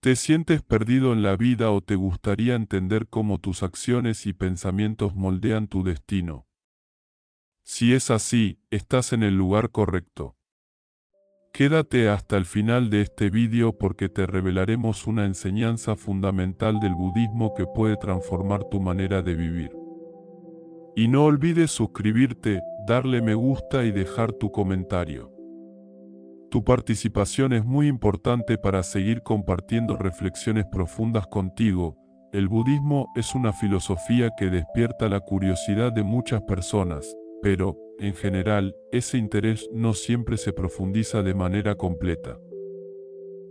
¿Te sientes perdido en la vida o te gustaría entender cómo tus acciones y pensamientos moldean tu destino? Si es así, estás en el lugar correcto. Quédate hasta el final de este vídeo porque te revelaremos una enseñanza fundamental del budismo que puede transformar tu manera de vivir. Y no olvides suscribirte, darle me gusta y dejar tu comentario. Tu participación es muy importante para seguir compartiendo reflexiones profundas contigo. El budismo es una filosofía que despierta la curiosidad de muchas personas, pero, en general, ese interés no siempre se profundiza de manera completa.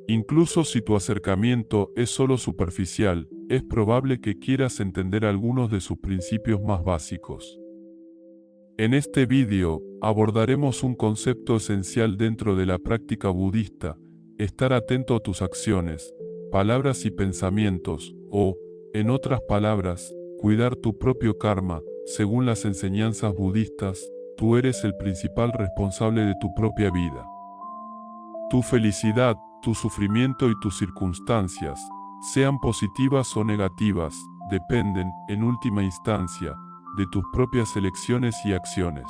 Incluso si tu acercamiento es solo superficial, es probable que quieras entender algunos de sus principios más básicos. En este vídeo, abordaremos un concepto esencial dentro de la práctica budista: estar atento a tus acciones, palabras y pensamientos, o, en otras palabras, cuidar tu propio karma. Según las enseñanzas budistas, tú eres el principal responsable de tu propia vida. Tu felicidad, tu sufrimiento y tus circunstancias, sean positivas o negativas, dependen, en última instancia, de tus propias elecciones y acciones.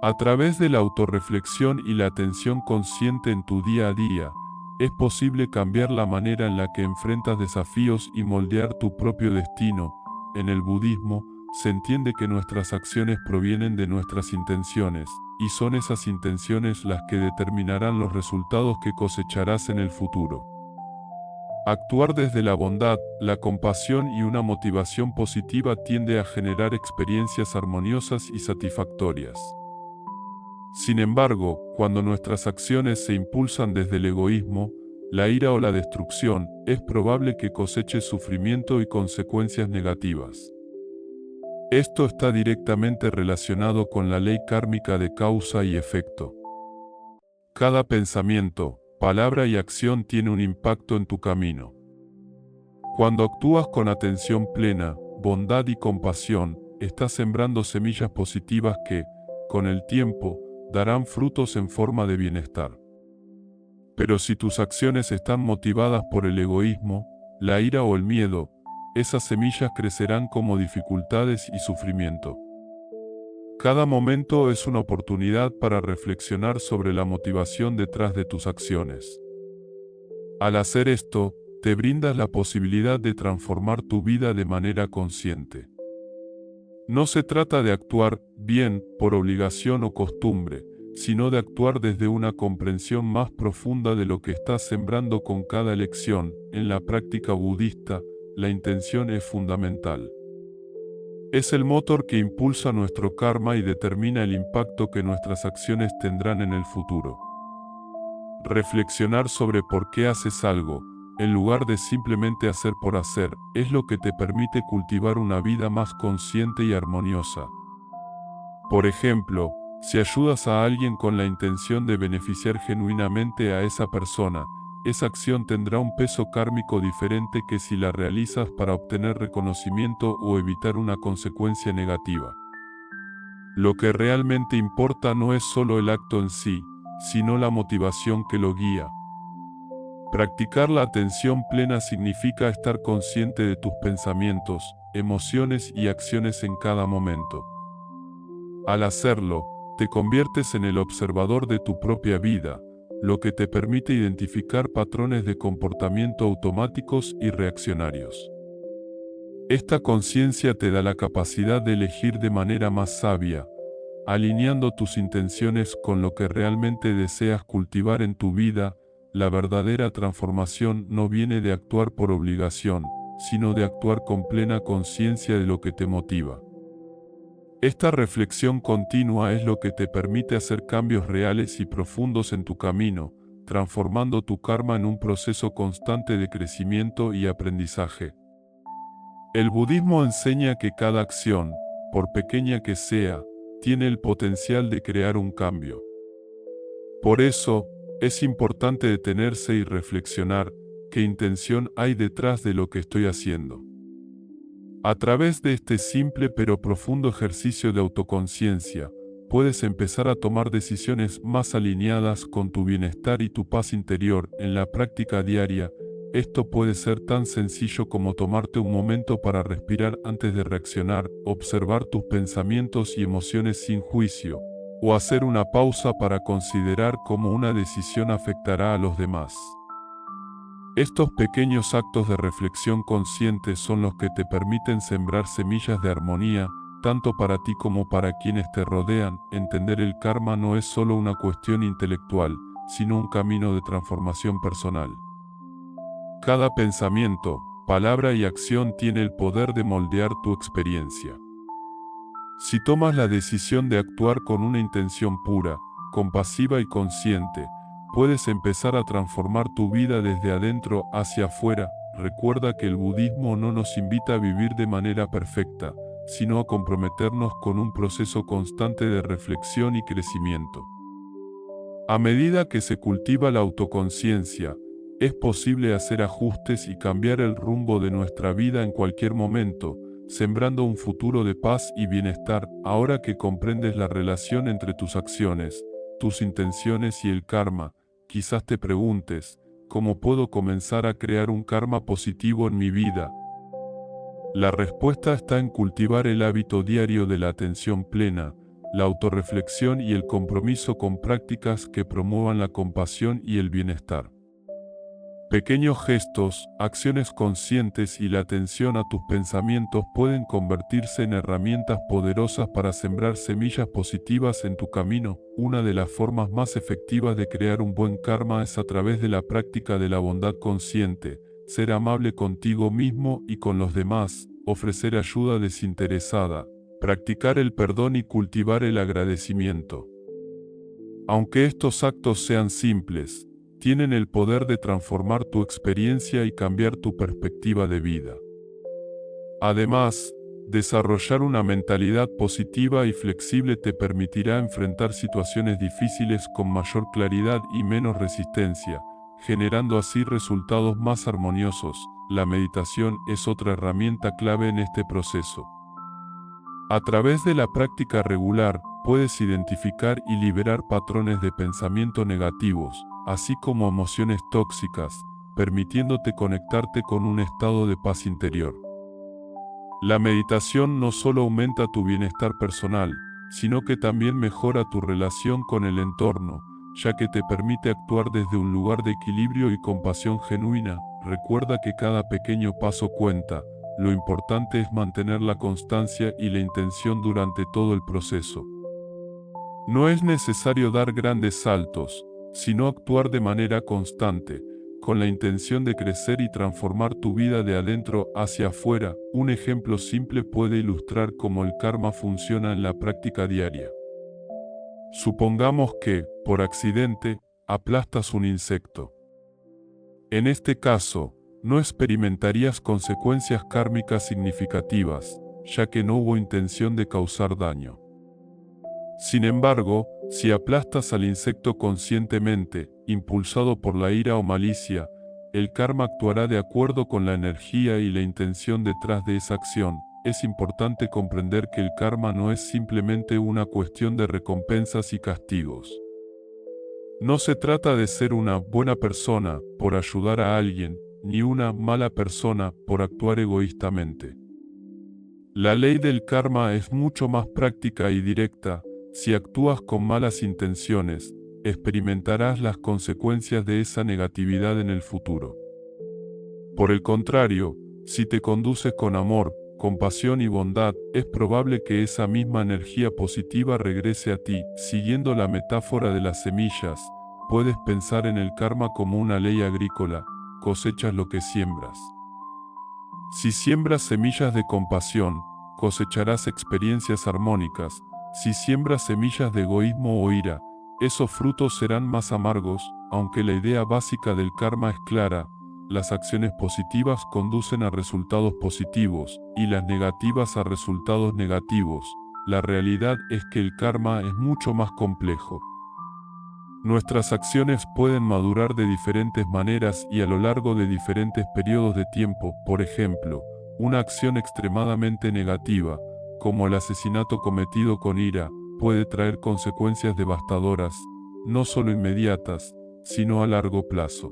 A través de la autorreflexión y la atención consciente en tu día a día, es posible cambiar la manera en la que enfrentas desafíos y moldear tu propio destino. En el budismo, se entiende que nuestras acciones provienen de nuestras intenciones, y son esas intenciones las que determinarán los resultados que cosecharás en el futuro. Actuar desde la bondad, la compasión y una motivación positiva tiende a generar experiencias armoniosas y satisfactorias. Sin embargo, cuando nuestras acciones se impulsan desde el egoísmo, la ira o la destrucción, es probable que coseche sufrimiento y consecuencias negativas. Esto está directamente relacionado con la ley kármica de causa y efecto. Cada pensamiento, palabra y acción tiene un impacto en tu camino. Cuando actúas con atención plena, bondad y compasión, estás sembrando semillas positivas que, con el tiempo, darán frutos en forma de bienestar. Pero si tus acciones están motivadas por el egoísmo, la ira o el miedo, esas semillas crecerán como dificultades y sufrimiento. Cada momento es una oportunidad para reflexionar sobre la motivación detrás de tus acciones. Al hacer esto, te brindas la posibilidad de transformar tu vida de manera consciente. No se trata de actuar bien por obligación o costumbre, sino de actuar desde una comprensión más profunda de lo que estás sembrando con cada elección. En la práctica budista, la intención es fundamental. Es el motor que impulsa nuestro karma y determina el impacto que nuestras acciones tendrán en el futuro. Reflexionar sobre por qué haces algo, en lugar de simplemente hacer por hacer, es lo que te permite cultivar una vida más consciente y armoniosa. Por ejemplo, si ayudas a alguien con la intención de beneficiar genuinamente a esa persona, esa acción tendrá un peso kármico diferente que si la realizas para obtener reconocimiento o evitar una consecuencia negativa. Lo que realmente importa no es solo el acto en sí, sino la motivación que lo guía. Practicar la atención plena significa estar consciente de tus pensamientos, emociones y acciones en cada momento. Al hacerlo, te conviertes en el observador de tu propia vida, lo que te permite identificar patrones de comportamiento automáticos y reaccionarios. Esta conciencia te da la capacidad de elegir de manera más sabia, alineando tus intenciones con lo que realmente deseas cultivar en tu vida. La verdadera transformación no viene de actuar por obligación, sino de actuar con plena conciencia de lo que te motiva. Esta reflexión continua es lo que te permite hacer cambios reales y profundos en tu camino, transformando tu karma en un proceso constante de crecimiento y aprendizaje. El budismo enseña que cada acción, por pequeña que sea, tiene el potencial de crear un cambio. Por eso, es importante detenerse y reflexionar: ¿qué intención hay detrás de lo que estoy haciendo? A través de este simple pero profundo ejercicio de autoconciencia, puedes empezar a tomar decisiones más alineadas con tu bienestar y tu paz interior. En la práctica diaria, Esto puede ser tan sencillo como tomarte un momento para respirar antes de reaccionar, observar tus pensamientos y emociones sin juicio, o hacer una pausa para considerar cómo una decisión afectará a los demás. Estos pequeños actos de reflexión consciente son los que te permiten sembrar semillas de armonía, tanto para ti como para quienes te rodean. Entender el karma no es solo una cuestión intelectual, sino un camino de transformación personal. Cada pensamiento, palabra y acción tiene el poder de moldear tu experiencia. Si tomas la decisión de actuar con una intención pura, compasiva y consciente, puedes empezar a transformar tu vida desde adentro hacia afuera. Recuerda que el budismo no nos invita a vivir de manera perfecta, sino a comprometernos con un proceso constante de reflexión y crecimiento. A medida que se cultiva la autoconciencia, es posible hacer ajustes y cambiar el rumbo de nuestra vida en cualquier momento, sembrando un futuro de paz y bienestar. Ahora que comprendes la relación entre tus acciones, tus intenciones y el karma, quizás te preguntes, ¿cómo puedo comenzar a crear un karma positivo en mi vida? La respuesta está en cultivar el hábito diario de la atención plena, la autorreflexión y el compromiso con prácticas que promuevan la compasión y el bienestar. Pequeños gestos, acciones conscientes y la atención a tus pensamientos pueden convertirse en herramientas poderosas para sembrar semillas positivas en tu camino. Una de las formas más efectivas de crear un buen karma es a través de la práctica de la bondad consciente, ser amable contigo mismo y con los demás, ofrecer ayuda desinteresada, practicar el perdón y cultivar el agradecimiento. Aunque estos actos sean simples, tienen el poder de transformar tu experiencia y cambiar tu perspectiva de vida. Además, desarrollar una mentalidad positiva y flexible te permitirá enfrentar situaciones difíciles con mayor claridad y menos resistencia, generando así resultados más armoniosos. La meditación es otra herramienta clave en este proceso. A través de la práctica regular, puedes identificar y liberar patrones de pensamiento negativos, así como emociones tóxicas, permitiéndote conectarte con un estado de paz interior. La meditación no solo aumenta tu bienestar personal, sino que también mejora tu relación con el entorno, ya que te permite actuar desde un lugar de equilibrio y compasión genuina. Recuerda que cada pequeño paso cuenta, lo importante es mantener la constancia y la intención durante todo el proceso. No es necesario dar grandes saltos, sino actuar de manera constante, con la intención de crecer y transformar tu vida de adentro hacia afuera. Un ejemplo simple puede ilustrar cómo el karma funciona en la práctica diaria. Supongamos que, por accidente, aplastas un insecto. En este caso, no experimentarías consecuencias kármicas significativas, ya que no hubo intención de causar daño. Sin embargo, si aplastas al insecto conscientemente, impulsado por la ira o malicia, el karma actuará de acuerdo con la energía y la intención detrás de esa acción. Es importante comprender que el karma no es simplemente una cuestión de recompensas y castigos. No se trata de ser una buena persona por ayudar a alguien, ni una mala persona por actuar egoístamente. La ley del karma es mucho más práctica y directa. Si actúas con malas intenciones, experimentarás las consecuencias de esa negatividad en el futuro. Por el contrario, si te conduces con amor, compasión y bondad, es probable que esa misma energía positiva regrese a ti. Siguiendo la metáfora de las semillas, puedes pensar en el karma como una ley agrícola: cosechas lo que siembras. Si siembras semillas de compasión, cosecharás experiencias armónicas. Si siembras semillas de egoísmo o ira, esos frutos serán más amargos. Aunque la idea básica del karma es clara, las acciones positivas conducen a resultados positivos y las negativas a resultados negativos. La realidad es que el karma es mucho más complejo. Nuestras acciones pueden madurar de diferentes maneras y a lo largo de diferentes periodos de tiempo. Por ejemplo, una acción extremadamente negativa, como el asesinato cometido con ira, puede traer consecuencias devastadoras, no solo inmediatas, sino a largo plazo.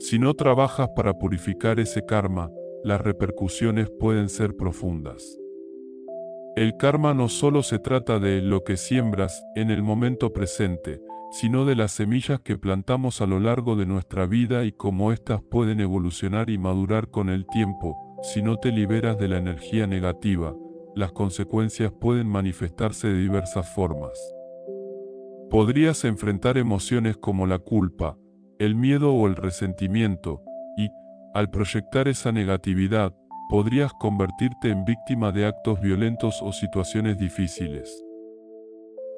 Si no trabajas para purificar ese karma, las repercusiones pueden ser profundas. El karma no solo se trata de lo que siembras en el momento presente, sino de las semillas que plantamos a lo largo de nuestra vida y cómo éstas pueden evolucionar y madurar con el tiempo. Si no te liberas de la energía negativa, las consecuencias pueden manifestarse de diversas formas. Podrías enfrentar emociones como la culpa, el miedo o el resentimiento, y, al proyectar esa negatividad, podrías convertirte en víctima de actos violentos o situaciones difíciles.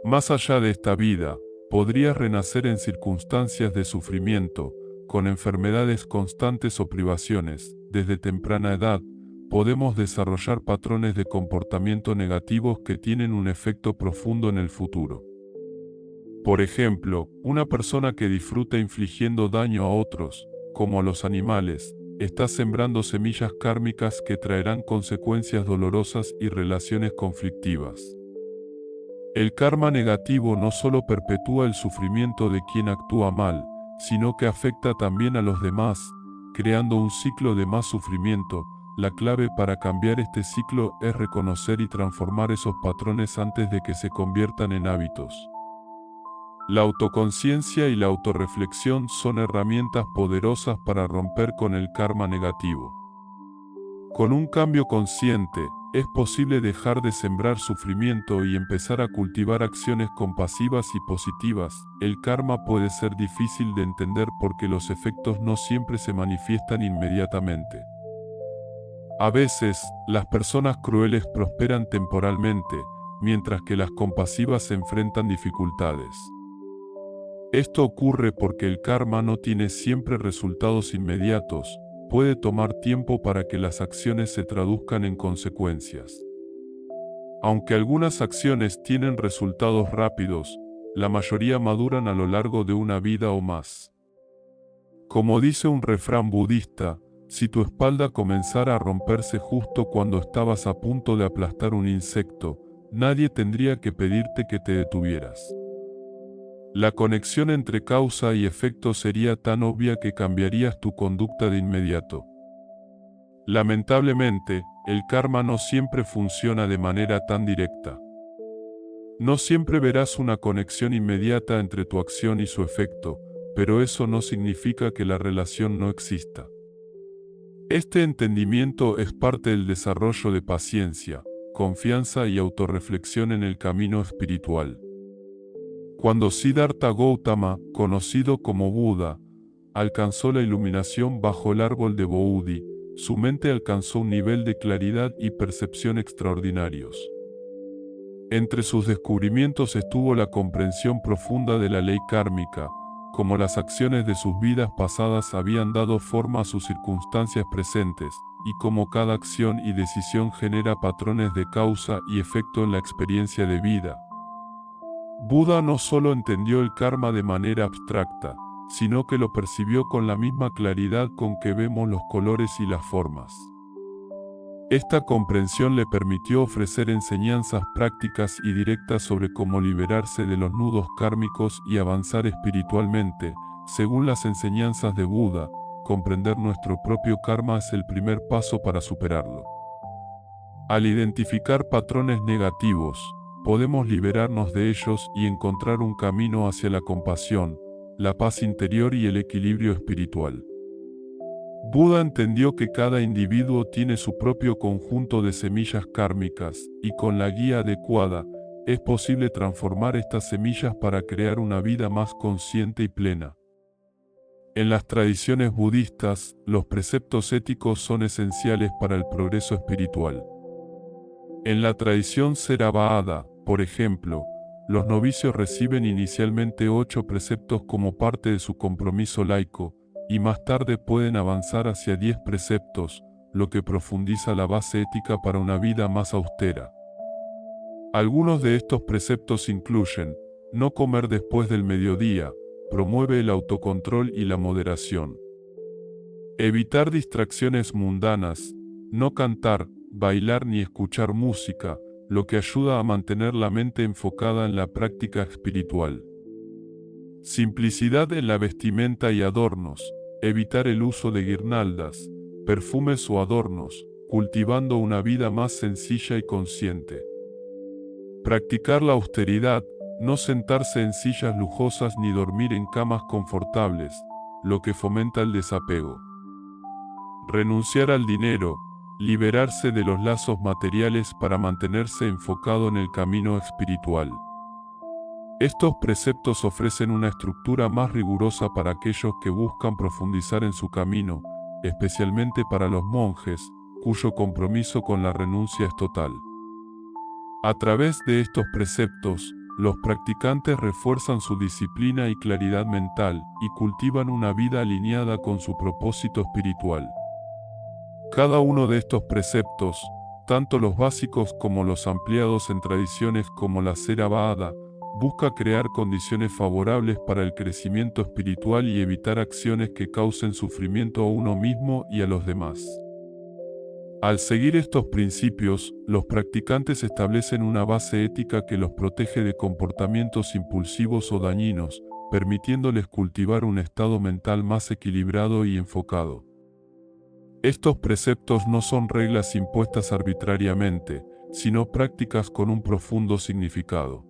Más allá de esta vida, podrías renacer en circunstancias de sufrimiento, con enfermedades constantes o privaciones. Desde temprana edad, podemos desarrollar patrones de comportamiento negativos que tienen un efecto profundo en el futuro. Por ejemplo, una persona que disfruta infligiendo daño a otros, como a los animales, está sembrando semillas kármicas que traerán consecuencias dolorosas y relaciones conflictivas. El karma negativo no solo perpetúa el sufrimiento de quien actúa mal, sino que afecta también a los demás, creando un ciclo de más sufrimiento. La clave para cambiar este ciclo es reconocer y transformar esos patrones antes de que se conviertan en hábitos. La autoconciencia y la autorreflexión son herramientas poderosas para romper con el karma negativo. Con un cambio consciente, es posible dejar de sembrar sufrimiento y empezar a cultivar acciones compasivas y positivas. El karma puede ser difícil de entender porque los efectos no siempre se manifiestan inmediatamente. A veces, las personas crueles prosperan temporalmente, mientras que las compasivas enfrentan dificultades. Esto ocurre porque el karma no tiene siempre resultados inmediatos, puede tomar tiempo para que las acciones se traduzcan en consecuencias. Aunque algunas acciones tienen resultados rápidos, la mayoría maduran a lo largo de una vida o más. Como dice un refrán budista, si tu espalda comenzara a romperse justo cuando estabas a punto de aplastar un insecto, nadie tendría que pedirte que te detuvieras. La conexión entre causa y efecto sería tan obvia que cambiarías tu conducta de inmediato. Lamentablemente, el karma no siempre funciona de manera tan directa. No siempre verás una conexión inmediata entre tu acción y su efecto, pero eso no significa que la relación no exista. Este entendimiento es parte del desarrollo de paciencia, confianza y autorreflexión en el camino espiritual. Cuando Siddhartha Gautama, conocido como Buda, alcanzó la iluminación bajo el árbol de Bodhi, su mente alcanzó un nivel de claridad y percepción extraordinarios. Entre sus descubrimientos estuvo la comprensión profunda de la ley kármica, como las acciones de sus vidas pasadas habían dado forma a sus circunstancias presentes, y cómo cada acción y decisión genera patrones de causa y efecto en la experiencia de vida. Buda no solo entendió el karma de manera abstracta, sino que lo percibió con la misma claridad con que vemos los colores y las formas. Esta comprensión le permitió ofrecer enseñanzas prácticas y directas sobre cómo liberarse de los nudos kármicos y avanzar espiritualmente. Según las enseñanzas de Buda, comprender nuestro propio karma es el primer paso para superarlo. Al identificar patrones negativos, podemos liberarnos de ellos y encontrar un camino hacia la compasión, la paz interior y el equilibrio espiritual. Buda entendió que cada individuo tiene su propio conjunto de semillas kármicas, y con la guía adecuada, es posible transformar estas semillas para crear una vida más consciente y plena. En las tradiciones budistas, los preceptos éticos son esenciales para el progreso espiritual. En la tradición Theravada, por ejemplo, los novicios reciben inicialmente 8 preceptos como parte de su compromiso laico, y más tarde pueden avanzar hacia 10 preceptos, lo que profundiza la base ética para una vida más austera. Algunos de estos preceptos incluyen: no comer después del mediodía, promueve el autocontrol y la moderación. Evitar distracciones mundanas, no cantar, bailar ni escuchar música, lo que ayuda a mantener la mente enfocada en la práctica espiritual. Simplicidad en la vestimenta y adornos, evitar el uso de guirnaldas, perfumes o adornos, cultivando una vida más sencilla y consciente. Practicar la austeridad, no sentarse en sillas lujosas ni dormir en camas confortables, lo que fomenta el desapego. Renunciar al dinero, liberarse de los lazos materiales para mantenerse enfocado en el camino espiritual. Estos preceptos ofrecen una estructura más rigurosa para aquellos que buscan profundizar en su camino, especialmente para los monjes, cuyo compromiso con la renuncia es total. A través de estos preceptos, los practicantes refuerzan su disciplina y claridad mental, y cultivan una vida alineada con su propósito espiritual. Cada uno de estos preceptos, tanto los básicos como los ampliados en tradiciones como la Theravada, busca crear condiciones favorables para el crecimiento espiritual y evitar acciones que causen sufrimiento a uno mismo y a los demás. Al seguir estos principios, los practicantes establecen una base ética que los protege de comportamientos impulsivos o dañinos, permitiéndoles cultivar un estado mental más equilibrado y enfocado. Estos preceptos no son reglas impuestas arbitrariamente, sino prácticas con un profundo significado.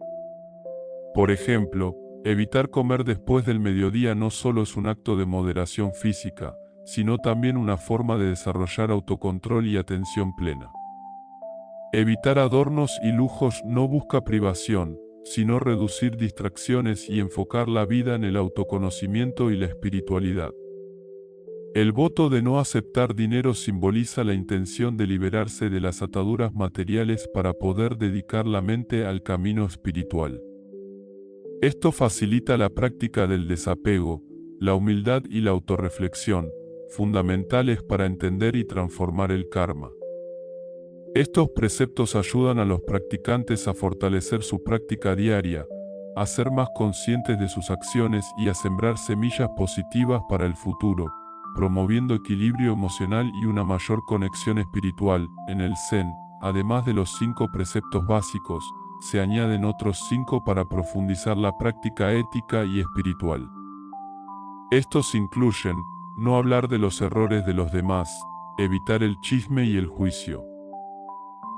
Por ejemplo, evitar comer después del mediodía no solo es un acto de moderación física, sino también una forma de desarrollar autocontrol y atención plena. Evitar adornos y lujos no busca privación, sino reducir distracciones y enfocar la vida en el autoconocimiento y la espiritualidad. El voto de no aceptar dinero simboliza la intención de liberarse de las ataduras materiales para poder dedicar la mente al camino espiritual. Esto facilita la práctica del desapego, la humildad y la autorreflexión, fundamentales para entender y transformar el karma. Estos preceptos ayudan a los practicantes a fortalecer su práctica diaria, a ser más conscientes de sus acciones y a sembrar semillas positivas para el futuro, promoviendo equilibrio emocional y una mayor conexión espiritual. En el Zen, además de los 5 preceptos básicos, se añaden otros 5 para profundizar la práctica ética y espiritual. Estos incluyen: no hablar de los errores de los demás, evitar el chisme y el juicio.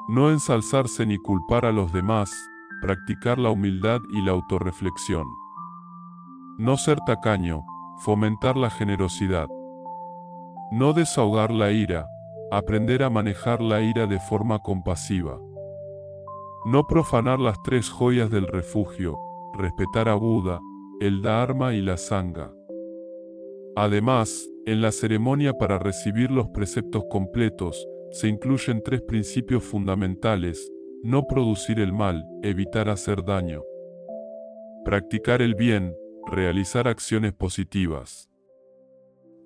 No ensalzarse ni culpar a los demás, practicar la humildad y la autorreflexión. No ser tacaño, fomentar la generosidad. No desahogar la ira, aprender a manejar la ira de forma compasiva. No profanar las 3 joyas del refugio, respetar a Buda, el Dharma y la Sangha. Además, en la ceremonia para recibir los preceptos completos, se incluyen 3 principios fundamentales: no producir el mal, evitar hacer daño. Practicar el bien, realizar acciones positivas.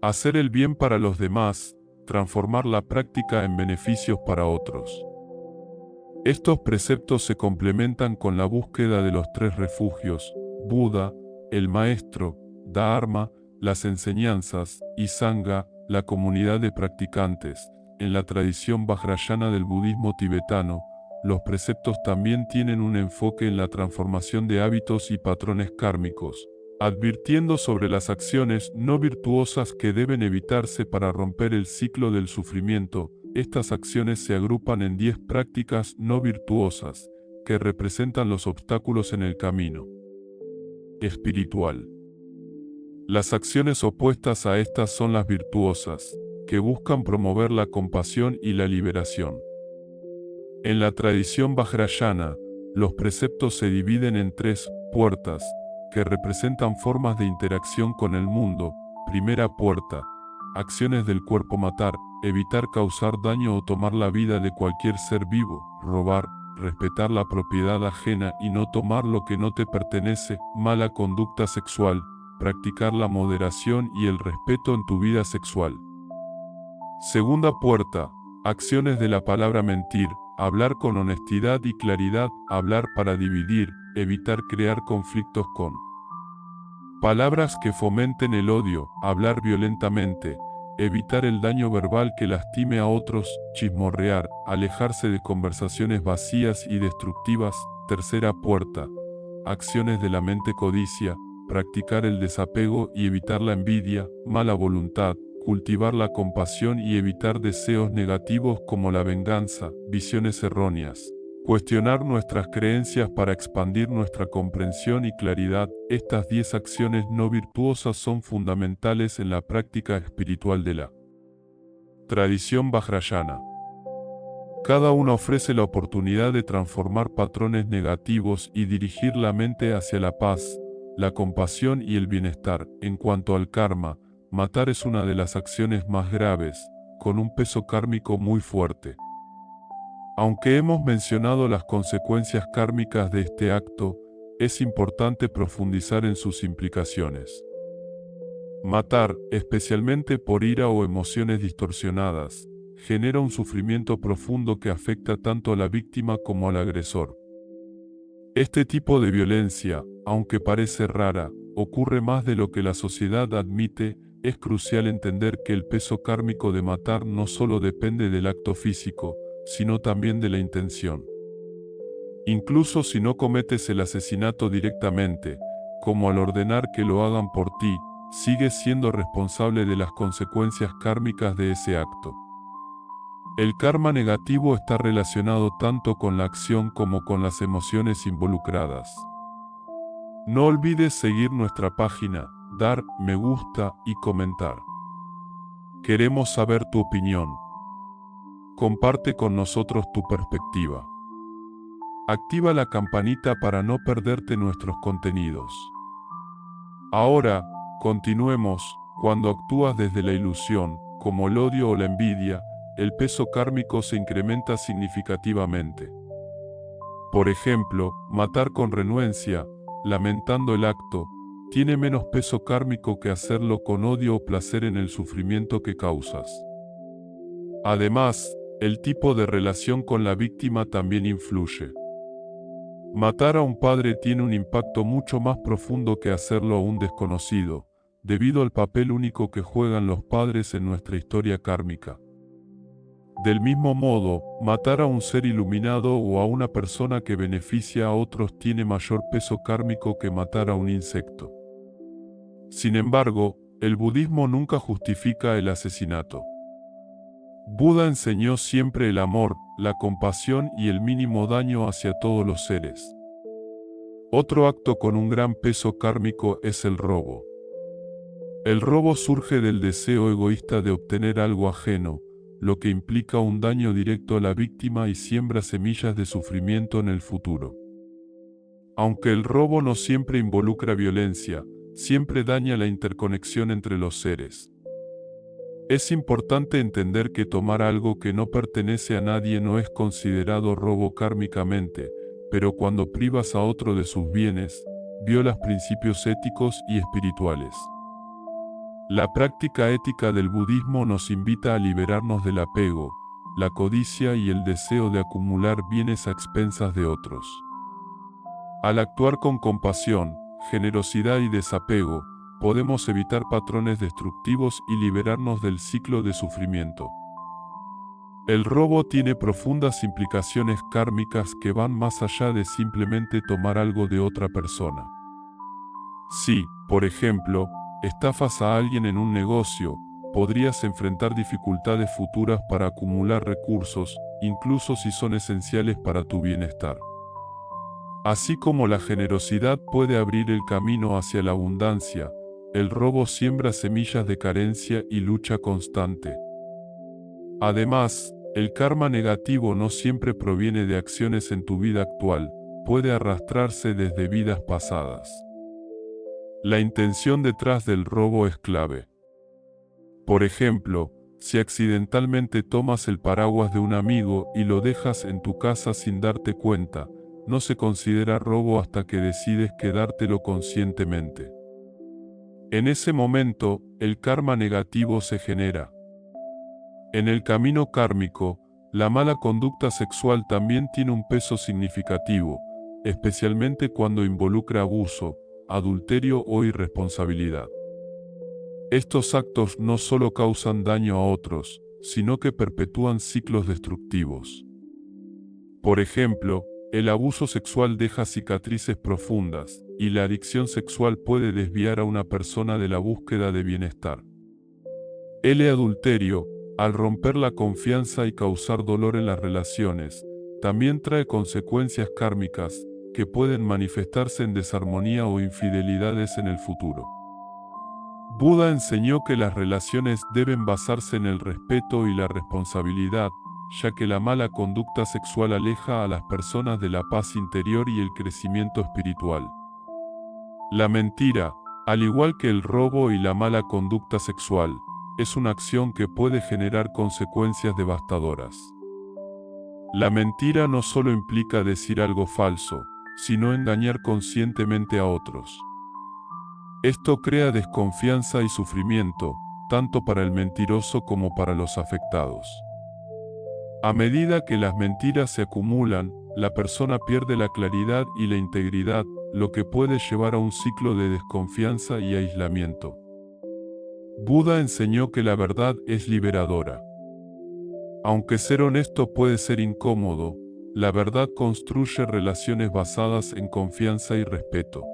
Hacer el bien para los demás, transformar la práctica en beneficios para otros. Estos preceptos se complementan con la búsqueda de los 3 refugios: Buda, el Maestro, Dharma, las enseñanzas, y Sangha, la comunidad de practicantes. En la tradición vajrayana del budismo tibetano, los preceptos también tienen un enfoque en la transformación de hábitos y patrones kármicos, advirtiendo sobre las acciones no virtuosas que deben evitarse para romper el ciclo del sufrimiento. Estas acciones se agrupan en 10 prácticas no virtuosas, que representan los obstáculos en el camino espiritual. Las acciones opuestas a estas son las virtuosas, que buscan promover la compasión y la liberación. En la tradición vajrayana, los preceptos se dividen en 3 puertas, que representan formas de interacción con el mundo. Primera puerta: acciones del cuerpo: matar, evitar causar daño o tomar la vida de cualquier ser vivo; robar, respetar la propiedad ajena y no tomar lo que no te pertenece; mala conducta sexual, practicar la moderación y el respeto en tu vida sexual. Segunda puerta: acciones de la palabra: mentir, hablar con honestidad y claridad, hablar para dividir, evitar crear conflictos con palabras que fomenten el odio, hablar violentamente, evitar el daño verbal que lastime a otros, chismorrear, alejarse de conversaciones vacías y destructivas. Tercera puerta: acciones de la mente: codicia, practicar el desapego y evitar la envidia, mala voluntad, cultivar la compasión y evitar deseos negativos como la venganza, visiones erróneas. Cuestionar nuestras creencias para expandir nuestra comprensión y claridad. Estas 10 acciones no virtuosas son fundamentales en la práctica espiritual de la tradición vajrayana. Cada una ofrece la oportunidad de transformar patrones negativos y dirigir la mente hacia la paz, la compasión y el bienestar. En cuanto al karma, matar es una de las acciones más graves, con un peso kármico muy fuerte. Aunque hemos mencionado las consecuencias kármicas de este acto, es importante profundizar en sus implicaciones. Matar, especialmente por ira o emociones distorsionadas, genera un sufrimiento profundo que afecta tanto a la víctima como al agresor. Este tipo de violencia, aunque parece rara, ocurre más de lo que la sociedad admite. Es crucial entender que el peso kármico de matar no solo depende del acto físico, sino también de la intención. Incluso si no cometes el asesinato directamente, como al ordenar que lo hagan por ti, sigues siendo responsable de las consecuencias kármicas de ese acto. El karma negativo está relacionado tanto con la acción como con las emociones involucradas. No olvides seguir nuestra página, dar me gusta y comentar. Queremos saber tu opinión. Comparte con nosotros tu perspectiva. Activa la campanita para no perderte nuestros contenidos. Ahora, continuemos. Cuando actúas desde la ilusión, como el odio o la envidia, el peso kármico se incrementa significativamente. Por ejemplo, matar con renuencia, lamentando el acto, tiene menos peso kármico que hacerlo con odio o placer en el sufrimiento que causas. Además, el tipo de relación con la víctima también influye. Matar a un padre tiene un impacto mucho más profundo que hacerlo a un desconocido, debido al papel único que juegan los padres en nuestra historia kármica. Del mismo modo, matar a un ser iluminado o a una persona que beneficia a otros tiene mayor peso kármico que matar a un insecto. Sin embargo, el budismo nunca justifica el asesinato. Buda enseñó siempre el amor, la compasión y el mínimo daño hacia todos los seres. Otro acto con un gran peso kármico es el robo. El robo surge del deseo egoísta de obtener algo ajeno, lo que implica un daño directo a la víctima y siembra semillas de sufrimiento en el futuro. Aunque el robo no siempre involucra violencia, siempre daña la interconexión entre los seres. Es importante entender que tomar algo que no pertenece a nadie no es considerado robo kármicamente, pero cuando privas a otro de sus bienes, violas principios éticos y espirituales. La práctica ética del budismo nos invita a liberarnos del apego, la codicia y el deseo de acumular bienes a expensas de otros. Al actuar con compasión, generosidad y desapego, podemos evitar patrones destructivos y liberarnos del ciclo de sufrimiento. El robo tiene profundas implicaciones kármicas que van más allá de simplemente tomar algo de otra persona. Si, por ejemplo, estafas a alguien en un negocio, podrías enfrentar dificultades futuras para acumular recursos, incluso si son esenciales para tu bienestar. Así como la generosidad puede abrir el camino hacia la abundancia, el robo siembra semillas de carencia y lucha constante. Además, el karma negativo no siempre proviene de acciones en tu vida actual, puede arrastrarse desde vidas pasadas. La intención detrás del robo es clave. Por ejemplo, si accidentalmente tomas el paraguas de un amigo y lo dejas en tu casa sin darte cuenta, no se considera robo hasta que decides quedártelo conscientemente. En ese momento, el karma negativo se genera. En el camino kármico, la mala conducta sexual también tiene un peso significativo, especialmente cuando involucra abuso, adulterio o irresponsabilidad. Estos actos no solo causan daño a otros, sino que perpetúan ciclos destructivos. Por ejemplo, el abuso sexual deja cicatrices profundas, y la adicción sexual puede desviar a una persona de la búsqueda de bienestar. El adulterio, al romper la confianza y causar dolor en las relaciones, también trae consecuencias kármicas, que pueden manifestarse en desarmonía o infidelidades en el futuro. Buda enseñó que las relaciones deben basarse en el respeto y la responsabilidad, ya que la mala conducta sexual aleja a las personas de la paz interior y el crecimiento espiritual. La mentira, al igual que el robo y la mala conducta sexual, es una acción que puede generar consecuencias devastadoras. La mentira no solo implica decir algo falso, sino engañar conscientemente a otros. Esto crea desconfianza y sufrimiento, tanto para el mentiroso como para los afectados. A medida que las mentiras se acumulan, la persona pierde la claridad y la integridad, lo que puede llevar a un ciclo de desconfianza y aislamiento. Buda enseñó que la verdad es liberadora. Aunque ser honesto puede ser incómodo, la verdad construye relaciones basadas en confianza y respeto.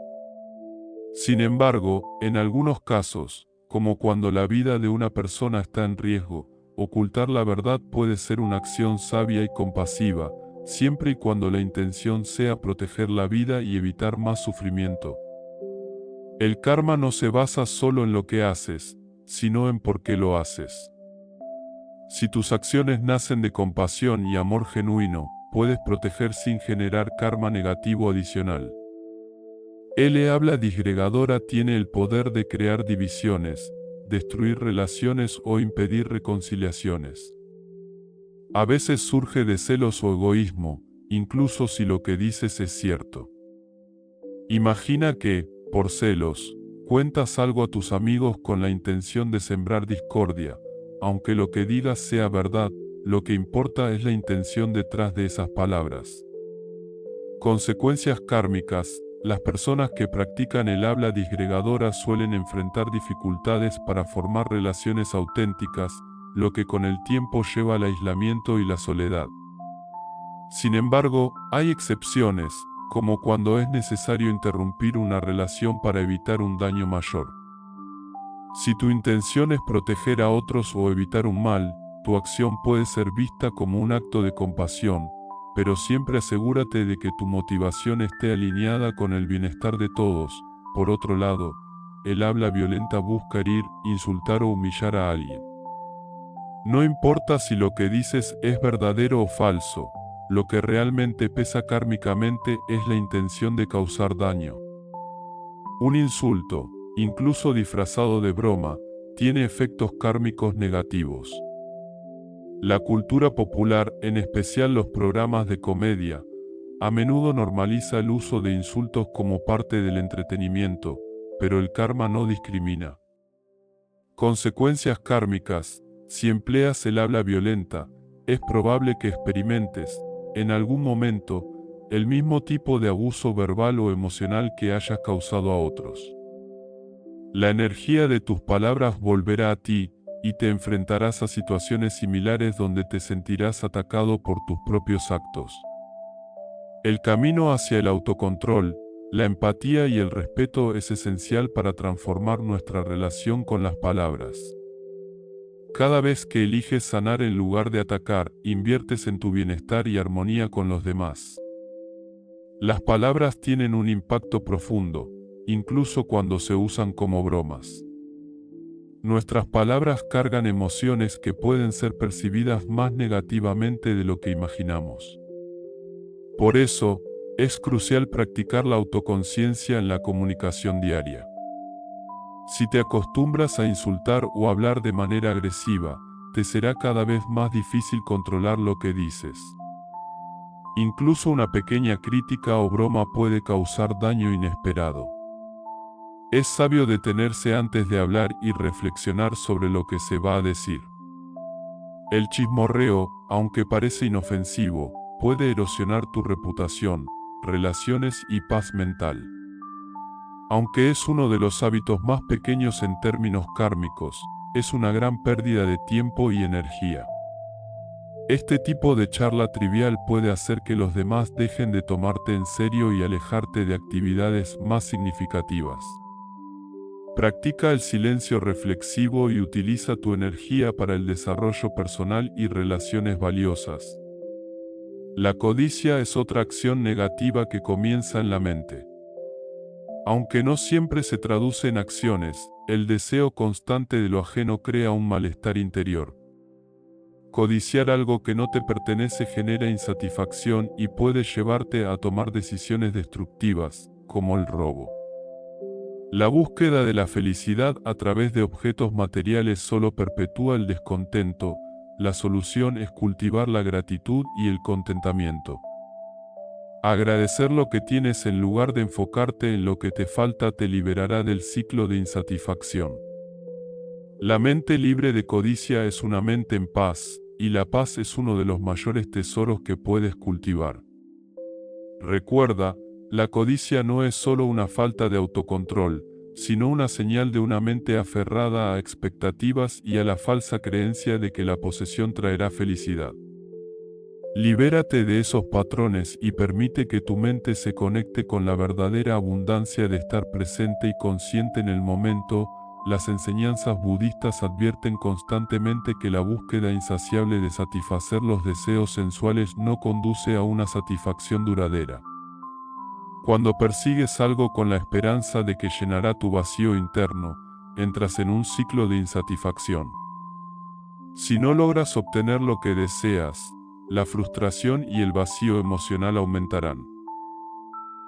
Sin embargo, en algunos casos, como cuando la vida de una persona está en riesgo, ocultar la verdad puede ser una acción sabia y compasiva, siempre y cuando la intención sea proteger la vida y evitar más sufrimiento. El karma no se basa solo en lo que haces, sino en por qué lo haces. Si tus acciones nacen de compasión y amor genuino, puedes proteger sin generar karma negativo adicional. El habla disgregadora tiene el poder de crear divisiones, destruir relaciones o impedir reconciliaciones. A veces surge de celos o egoísmo, incluso si lo que dices es cierto. Imagina que, por celos, cuentas algo a tus amigos con la intención de sembrar discordia. Aunque lo que digas sea verdad, lo que importa es la intención detrás de esas palabras. Consecuencias kármicas. Las personas que practican el habla disgregadora suelen enfrentar dificultades para formar relaciones auténticas, lo que con el tiempo lleva al aislamiento y la soledad. Sin embargo, hay excepciones, como cuando es necesario interrumpir una relación para evitar un daño mayor. Si tu intención es proteger a otros o evitar un mal, tu acción puede ser vista como un acto de compasión, pero siempre asegúrate de que tu motivación esté alineada con el bienestar de todos. Por otro lado, el habla violenta busca herir, insultar o humillar a alguien. No importa si lo que dices es verdadero o falso, lo que realmente pesa kármicamente es la intención de causar daño. Un insulto, incluso disfrazado de broma, tiene efectos kármicos negativos. La cultura popular, en especial los programas de comedia, a menudo normaliza el uso de insultos como parte del entretenimiento, pero el karma no discrimina. Consecuencias kármicas. Si empleas el habla violenta, es probable que experimentes, en algún momento, el mismo tipo de abuso verbal o emocional que hayas causado a otros. La energía de tus palabras volverá a ti, y te enfrentarás a situaciones similares donde te sentirás atacado por tus propios actos. El camino hacia el autocontrol, la empatía y el respeto es esencial para transformar nuestra relación con las palabras. Cada vez que eliges sanar en lugar de atacar, inviertes en tu bienestar y armonía con los demás. Las palabras tienen un impacto profundo, incluso cuando se usan como bromas. Nuestras palabras cargan emociones que pueden ser percibidas más negativamente de lo que imaginamos. Por eso, es crucial practicar la autoconciencia en la comunicación diaria. Si te acostumbras a insultar o hablar de manera agresiva, te será cada vez más difícil controlar lo que dices. Incluso una pequeña crítica o broma puede causar daño inesperado. Es sabio detenerse antes de hablar y reflexionar sobre lo que se va a decir. El chismorreo, aunque parece inofensivo, puede erosionar tu reputación, relaciones y paz mental. Aunque es uno de los hábitos más pequeños en términos kármicos, es una gran pérdida de tiempo y energía. Este tipo de charla trivial puede hacer que los demás dejen de tomarte en serio y alejarte de actividades más significativas. Practica el silencio reflexivo y utiliza tu energía para el desarrollo personal y relaciones valiosas. La codicia es otra acción negativa que comienza en la mente. Aunque no siempre se traduce en acciones, el deseo constante de lo ajeno crea un malestar interior. Codiciar algo que no te pertenece genera insatisfacción y puede llevarte a tomar decisiones destructivas, como el robo. La búsqueda de la felicidad a través de objetos materiales solo perpetúa el descontento. La solución es cultivar la gratitud y el contentamiento. Agradecer lo que tienes en lugar de enfocarte en lo que te falta te liberará del ciclo de insatisfacción. La mente libre de codicia es una mente en paz, y la paz es uno de los mayores tesoros que puedes cultivar. Recuerda, la codicia no es solo una falta de autocontrol, sino una señal de una mente aferrada a expectativas y a la falsa creencia de que la posesión traerá felicidad. Libérate de esos patrones y permite que tu mente se conecte con la verdadera abundancia de estar presente y consciente en el momento. Las enseñanzas budistas advierten constantemente que la búsqueda insaciable de satisfacer los deseos sensuales no conduce a una satisfacción duradera. Cuando persigues algo con la esperanza de que llenará tu vacío interno, entras en un ciclo de insatisfacción. Si no logras obtener lo que deseas, la frustración y el vacío emocional aumentarán.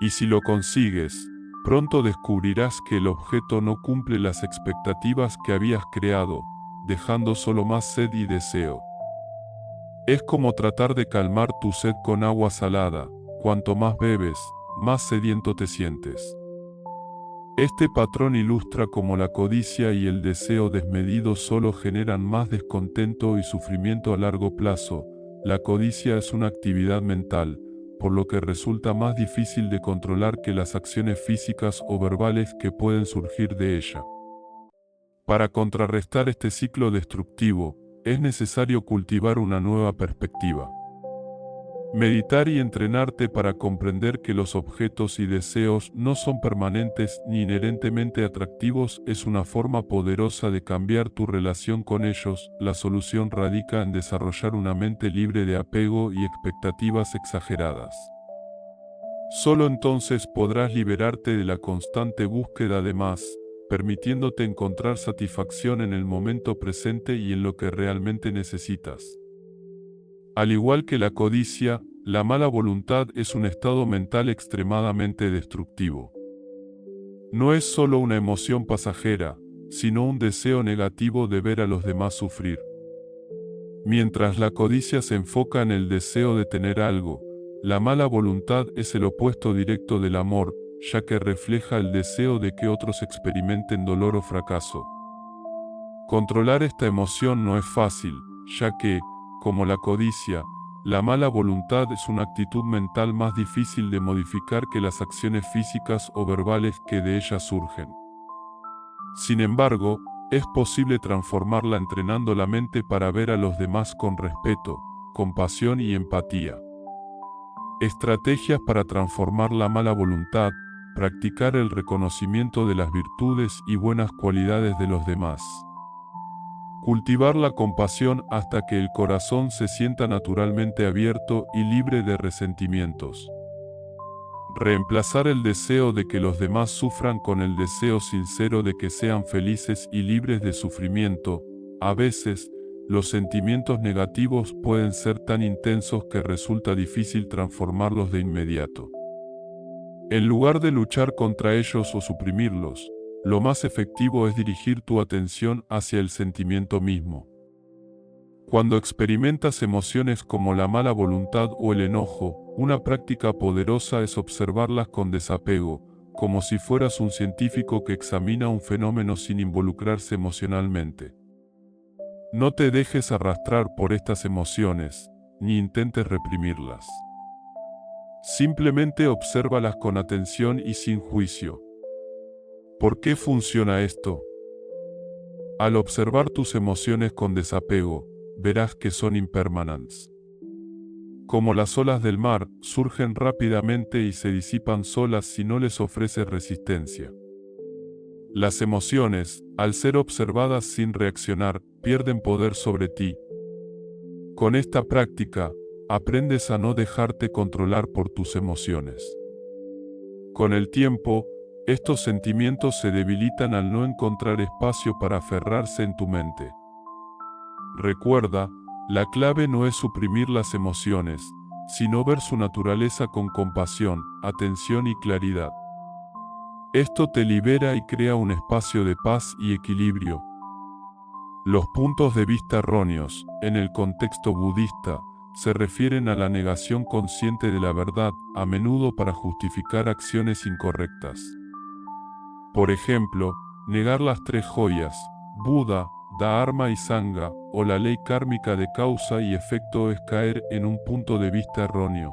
Y si lo consigues, pronto descubrirás que el objeto no cumple las expectativas que habías creado, dejando solo más sed y deseo. Es como tratar de calmar tu sed con agua salada. Cuanto más bebes, más sediento te sientes. Este patrón ilustra cómo la codicia y el deseo desmedido solo generan más descontento y sufrimiento a largo plazo. La codicia es una actividad mental, por lo que resulta más difícil de controlar que las acciones físicas o verbales que pueden surgir de ella. Para contrarrestar este ciclo destructivo, es necesario cultivar una nueva perspectiva. Meditar y entrenarte para comprender que los objetos y deseos no son permanentes ni inherentemente atractivos es una forma poderosa de cambiar tu relación con ellos. La solución radica en desarrollar una mente libre de apego y expectativas exageradas. Solo entonces podrás liberarte de la constante búsqueda de más, permitiéndote encontrar satisfacción en el momento presente y en lo que realmente necesitas. Al igual que la codicia, la mala voluntad es un estado mental extremadamente destructivo. No es solo una emoción pasajera, sino un deseo negativo de ver a los demás sufrir. Mientras la codicia se enfoca en el deseo de tener algo, la mala voluntad es el opuesto directo del amor, ya que refleja el deseo de que otros experimenten dolor o fracaso. Controlar esta emoción no es fácil, ya que, como la codicia, la mala voluntad es una actitud mental más difícil de modificar que las acciones físicas o verbales que de ella surgen. Sin embargo, es posible transformarla entrenando la mente para ver a los demás con respeto, compasión y empatía. Estrategias para transformar la mala voluntad: practicar el reconocimiento de las virtudes y buenas cualidades de los demás. Cultivar la compasión hasta que el corazón se sienta naturalmente abierto y libre de resentimientos. Reemplazar el deseo de que los demás sufran con el deseo sincero de que sean felices y libres de sufrimiento. A veces, los sentimientos negativos pueden ser tan intensos que resulta difícil transformarlos de inmediato. En lugar de luchar contra ellos o suprimirlos, lo más efectivo es dirigir tu atención hacia el sentimiento mismo. Cuando experimentas emociones como la mala voluntad o el enojo, una práctica poderosa es observarlas con desapego, como si fueras un científico que examina un fenómeno sin involucrarse emocionalmente. No te dejes arrastrar por estas emociones, ni intentes reprimirlas. Simplemente obsérvalas con atención y sin juicio. ¿Por qué funciona esto? Al observar tus emociones con desapego, verás que son impermanentes. Como las olas del mar, surgen rápidamente y se disipan solas si no les ofreces resistencia. Las emociones, al ser observadas sin reaccionar, pierden poder sobre ti. Con esta práctica, aprendes a no dejarte controlar por tus emociones. Con el tiempo, estos sentimientos se debilitan al no encontrar espacio para aferrarse en tu mente. Recuerda, la clave no es suprimir las emociones, sino ver su naturaleza con compasión, atención y claridad. Esto te libera y crea un espacio de paz y equilibrio. Los puntos de vista erróneos, en el contexto budista, se refieren a la negación consciente de la verdad, a menudo para justificar acciones incorrectas. Por ejemplo, negar las tres joyas, Buda, Dharma y Sangha, o la ley kármica de causa y efecto es caer en un punto de vista erróneo.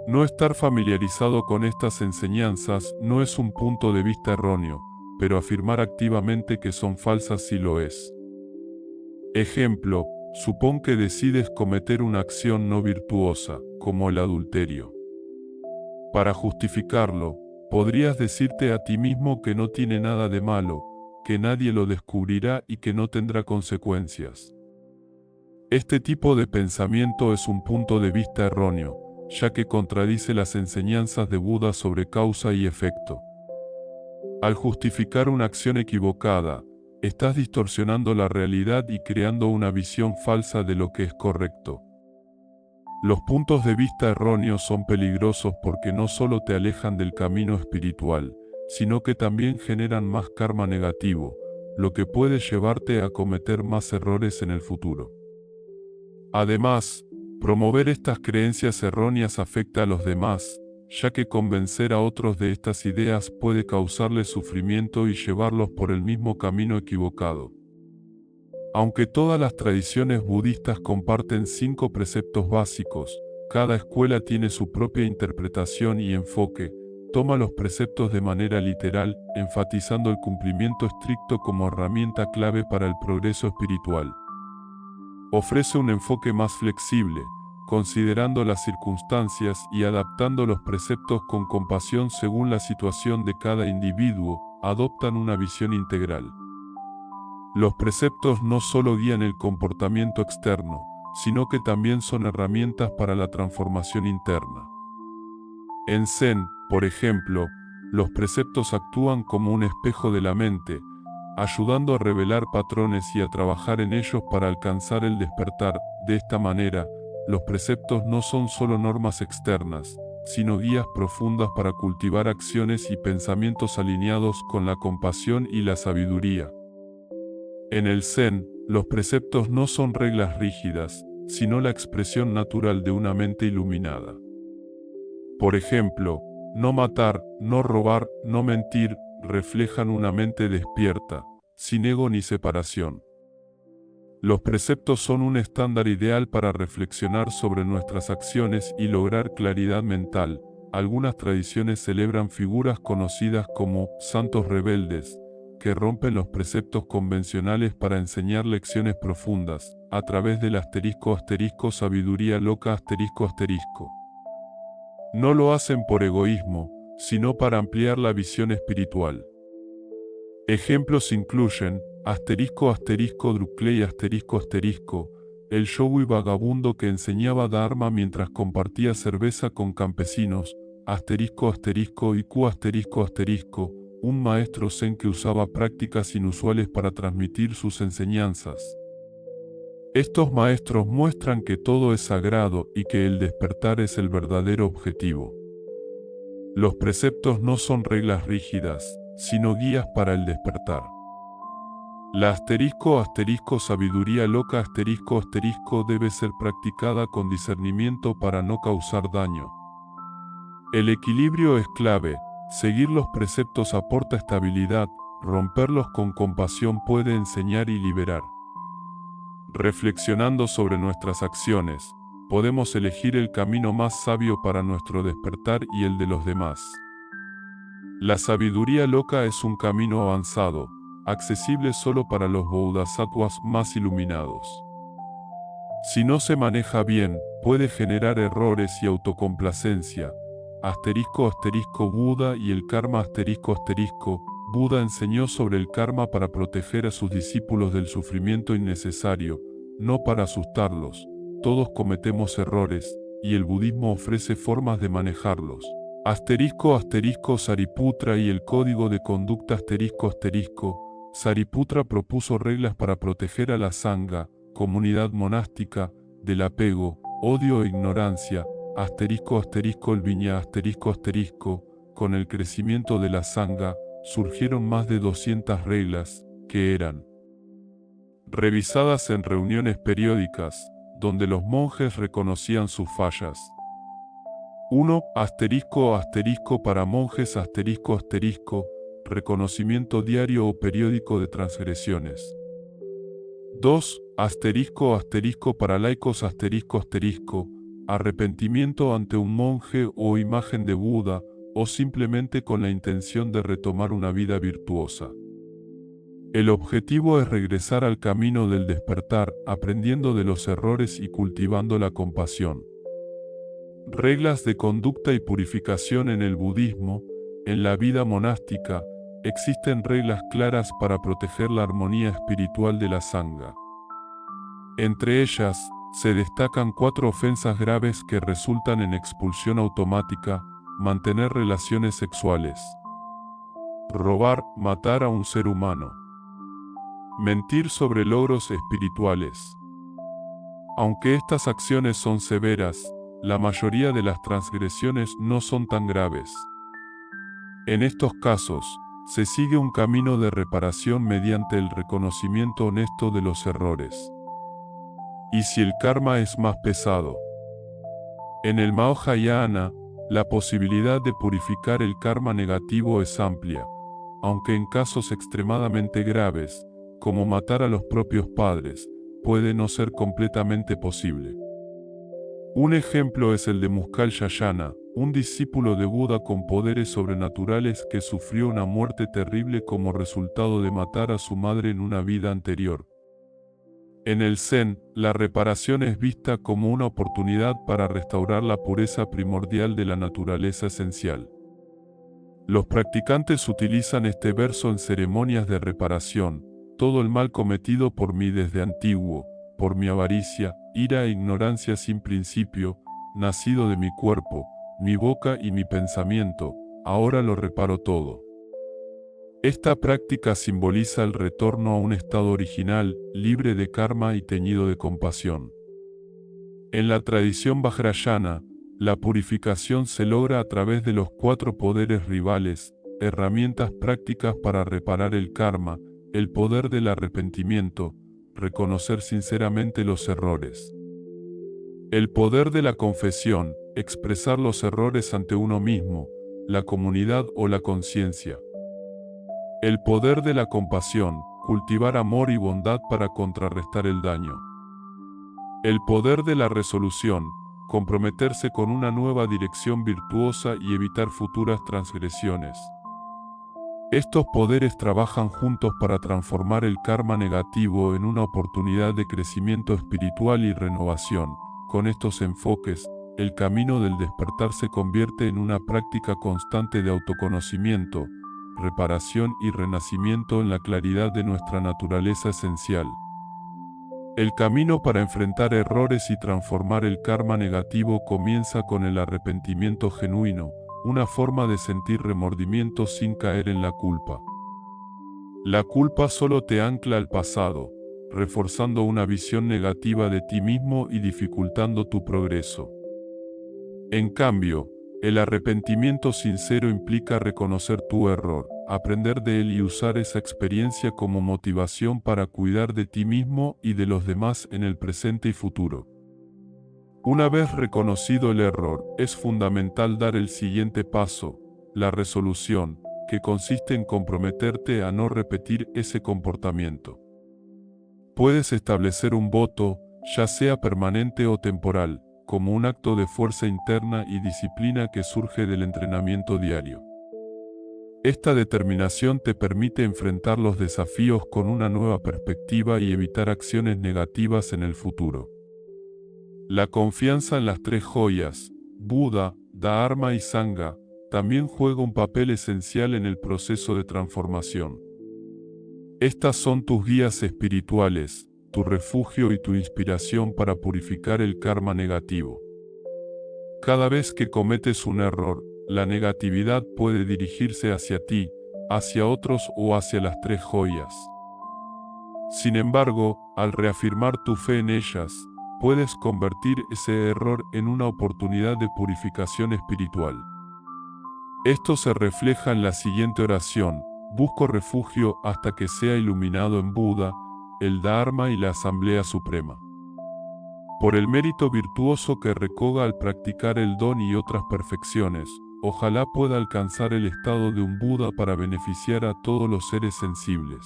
No estar familiarizado con estas enseñanzas no es un punto de vista erróneo, pero afirmar activamente que son falsas sí lo es. Ejemplo, supón que decides cometer una acción no virtuosa, como el adulterio. Para justificarlo, podrías decirte a ti mismo que no tiene nada de malo, que nadie lo descubrirá y que no tendrá consecuencias. Este tipo de pensamiento es un punto de vista erróneo, ya que contradice las enseñanzas de Buda sobre causa y efecto. Al justificar una acción equivocada, estás distorsionando la realidad y creando una visión falsa de lo que es correcto. Los puntos de vista erróneos son peligrosos porque no solo te alejan del camino espiritual, sino que también generan más karma negativo, lo que puede llevarte a cometer más errores en el futuro. Además, promover estas creencias erróneas afecta a los demás, ya que convencer a otros de estas ideas puede causarles sufrimiento y llevarlos por el mismo camino equivocado. Aunque todas las tradiciones budistas comparten 5 preceptos básicos, cada escuela tiene su propia interpretación y enfoque, toma los preceptos de manera literal, enfatizando el cumplimiento estricto como herramienta clave para el progreso espiritual. Ofrece un enfoque más flexible, considerando las circunstancias y adaptando los preceptos con compasión según la situación de cada individuo, adoptan una visión integral. Los preceptos no solo guían el comportamiento externo, sino que también son herramientas para la transformación interna. En Zen, por ejemplo, los preceptos actúan como un espejo de la mente, ayudando a revelar patrones y a trabajar en ellos para alcanzar el despertar. De esta manera, los preceptos no son solo normas externas, sino guías profundas para cultivar acciones y pensamientos alineados con la compasión y la sabiduría. En el Zen, los preceptos no son reglas rígidas, sino la expresión natural de una mente iluminada. Por ejemplo, no matar, no robar, no mentir, reflejan una mente despierta, sin ego ni separación. Los preceptos son un estándar ideal para reflexionar sobre nuestras acciones y lograr claridad mental. Algunas tradiciones celebran figuras conocidas como santos rebeldes, que rompen los preceptos convencionales para enseñar lecciones profundas, a través del ** sabiduría loca ***. No lo hacen por egoísmo, sino para ampliar la visión espiritual. Ejemplos incluyen, **Drukley **, el yogui vagabundo que enseñaba Dharma mientras compartía cerveza con campesinos, ***, y Q***, un maestro zen que usaba prácticas inusuales para transmitir sus enseñanzas. Estos maestros muestran que todo es sagrado y que el despertar es el verdadero objetivo. Los preceptos no son reglas rígidas, sino guías para el despertar. La ** sabiduría loca ** debe ser practicada con discernimiento para no causar daño. El equilibrio es clave. Seguir los preceptos aporta estabilidad, romperlos con compasión puede enseñar y liberar. Reflexionando sobre nuestras acciones, podemos elegir el camino más sabio para nuestro despertar y el de los demás. La sabiduría loca es un camino avanzado, accesible solo para los bodhisattvas más iluminados. Si no se maneja bien, puede generar errores y autocomplacencia. Buda y el karma. Buda enseñó sobre el karma para proteger a sus discípulos del sufrimiento innecesario, no para asustarlos. Todos cometemos errores, y el budismo ofrece formas de manejarlos. Sariputra y el código de conducta Sariputra propuso reglas para proteger a la sangha, comunidad monástica, del apego, odio e ignorancia. El viña con el crecimiento de la sangha, surgieron más de 200 reglas, que eran revisadas en reuniones periódicas, donde los monjes reconocían sus fallas. 1. Para monjes reconocimiento diario o periódico de transgresiones. 2. Para laicos arrepentimiento ante un monje o imagen de Buda, o simplemente con la intención de retomar una vida virtuosa. El objetivo es regresar al camino del despertar, aprendiendo de los errores y cultivando la compasión. Reglas de conducta y purificación en el budismo. En la vida monástica, existen reglas claras para proteger la armonía espiritual de la sangha. Entre ellas, se destacan 4 ofensas graves que resultan en expulsión automática: mantener relaciones sexuales, robar, matar a un ser humano, mentir sobre logros espirituales. Aunque estas acciones son severas, la mayoría de las transgresiones no son tan graves. En estos casos, se sigue un camino de reparación mediante el reconocimiento honesto de los errores. ¿Y si el karma es más pesado? En el Mahayana, la posibilidad de purificar el karma negativo es amplia, aunque en casos extremadamente graves, como matar a los propios padres, puede no ser completamente posible. Un ejemplo es el de Muskal-Shayana, un discípulo de Buda con poderes sobrenaturales que sufrió una muerte terrible como resultado de matar a su madre en una vida anterior. En el Zen, la reparación es vista como una oportunidad para restaurar la pureza primordial de la naturaleza esencial. Los practicantes utilizan este verso en ceremonias de reparación: todo el mal cometido por mí desde antiguo, por mi avaricia, ira e ignorancia sin principio, nacido de mi cuerpo, mi boca y mi pensamiento, ahora lo reparo todo. Esta práctica simboliza el retorno a un estado original, libre de karma y teñido de compasión. En la tradición vajrayana, la purificación se logra a través de los 4 poderes rivales, herramientas prácticas para reparar el karma: el poder del arrepentimiento, reconocer sinceramente los errores; el poder de la confesión, expresar los errores ante uno mismo, la comunidad o la conciencia; el poder de la compasión, cultivar amor y bondad para contrarrestar el daño; el poder de la resolución, comprometerse con una nueva dirección virtuosa y evitar futuras transgresiones. Estos poderes trabajan juntos para transformar el karma negativo en una oportunidad de crecimiento espiritual y renovación. Con estos enfoques, el camino del despertar se convierte en una práctica constante de autoconocimiento, reparación y renacimiento en la claridad de nuestra naturaleza esencial. El camino para enfrentar errores y transformar el karma negativo comienza con el arrepentimiento genuino, una forma de sentir remordimiento sin caer en la culpa. La culpa solo te ancla al pasado, reforzando una visión negativa de ti mismo y dificultando tu progreso. En cambio, el arrepentimiento sincero implica reconocer tu error, aprender de él y usar esa experiencia como motivación para cuidar de ti mismo y de los demás en el presente y futuro. Una vez reconocido el error, es fundamental dar el siguiente paso: la resolución, que consiste en comprometerte a no repetir ese comportamiento. Puedes establecer un voto, ya sea permanente o temporal, como un acto de fuerza interna y disciplina que surge del entrenamiento diario. Esta determinación te permite enfrentar los desafíos con una nueva perspectiva y evitar acciones negativas en el futuro. La confianza en las tres joyas, Buda, Dharma y Sangha, también juega un papel esencial en el proceso de transformación. Estas son tus guías espirituales, tu refugio y tu inspiración para purificar el karma negativo. Cada vez que cometes un error, la negatividad puede dirigirse hacia ti, hacia otros o hacia las tres joyas. Sin embargo, al reafirmar tu fe en ellas, puedes convertir ese error en una oportunidad de purificación espiritual. Esto se refleja en la siguiente oración: busco refugio hasta que sea iluminado en Buda, el Dharma y la Asamblea Suprema. Por el mérito virtuoso que recoga al practicar el don y otras perfecciones, ojalá pueda alcanzar el estado de un Buda para beneficiar a todos los seres sensibles.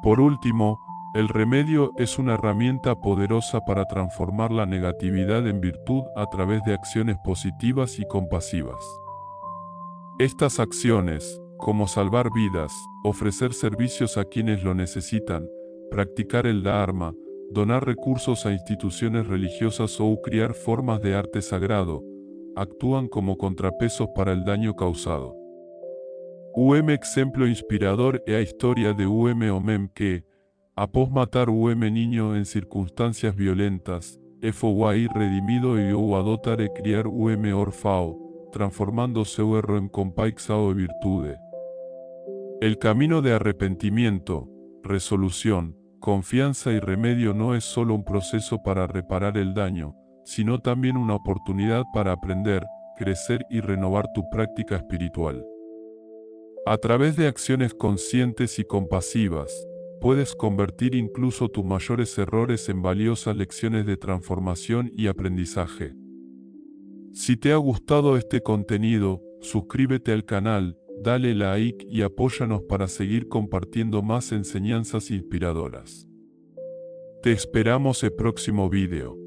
Por último, el remedio es una herramienta poderosa para transformar la negatividad en virtud a través de acciones positivas y compasivas. Estas acciones, como salvar vidas, ofrecer servicios a quienes lo necesitan, practicar el Dharma, donar recursos a instituciones religiosas o criar formas de arte sagrado, actúan como contrapesos para el daño causado. Exemplo inspirador é a historia de homem que, após matar niño en circunstancias violentas, foi redimido e ou adotar e criar orfao, transformando seu erro en compaixão e virtude. El camino de arrepentimiento, resolución, confianza y remedio no es solo un proceso para reparar el daño, sino también una oportunidad para aprender, crecer y renovar tu práctica espiritual. A través de acciones conscientes y compasivas, puedes convertir incluso tus mayores errores en valiosas lecciones de transformación y aprendizaje. Si te ha gustado este contenido, suscríbete al canal, dale like y apóyanos para seguir compartiendo más enseñanzas inspiradoras. Te esperamos el próximo video.